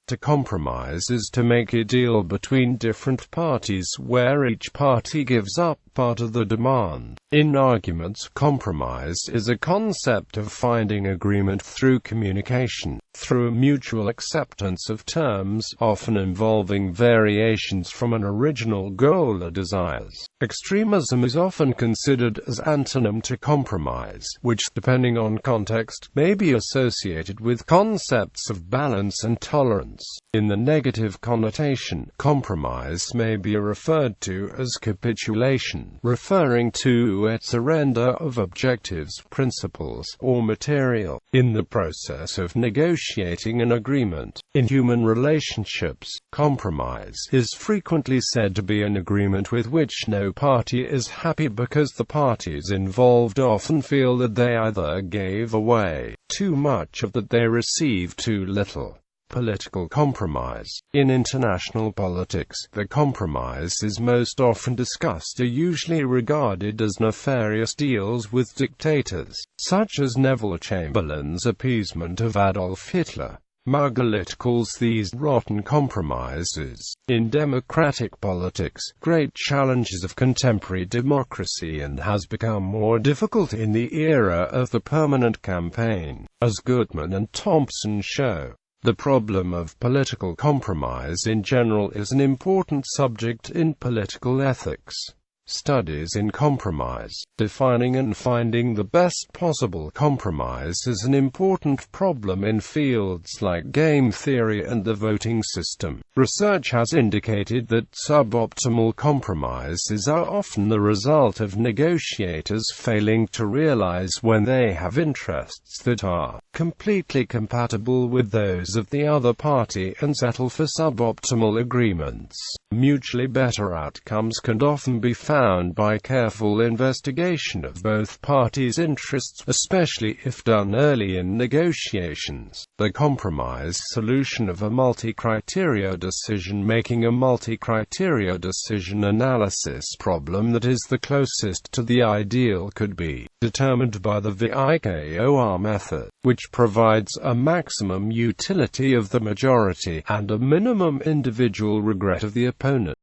To compromise is to make a deal between different parties where each party gives up part of the demand. In arguments, compromise is a concept of finding agreement through communication, through a mutual acceptance of terms, often involving variations from an original goal or desires. Extremism is often considered as antonym to compromise, which, depending on context, may be associated with concepts of balance and tolerance. In the negative connotation, compromise may be referred to as capitulation, referring to a surrender of objectives, principles, or material, in the process of negotiating an agreement. In human relationships, compromise is frequently said to be an agreement with which no party is happy because the parties involved often feel that they either gave away too much or that they received too little. Political compromise. In international politics, the compromises most often discussed are usually regarded as nefarious deals with dictators, such as Neville Chamberlain's appeasement of Adolf Hitler. Margalit calls these rotten compromises. In democratic politics, great challenges of contemporary democracy and has become more difficult in the era of the permanent campaign, as Goodman and Thompson show. The problem of political compromise in general is an important subject in political ethics. Studies in compromise. Defining and finding the best possible compromise is an important problem in fields like game theory and the voting system. Research has indicated that suboptimal compromises are often the result of negotiators failing to realize when they have interests that are completely compatible with those of the other party and settle for suboptimal agreements. Mutually better outcomes can often be found by careful investigation of both parties' interests, especially if done early in negotiations. The compromise solution of a multi-criteria decision-making. A multi-criteria decision analysis problem that is the closest to the ideal could be determined by the VIKOR method, which provides a maximum utility of the majority and a minimum individual regret of the opponent.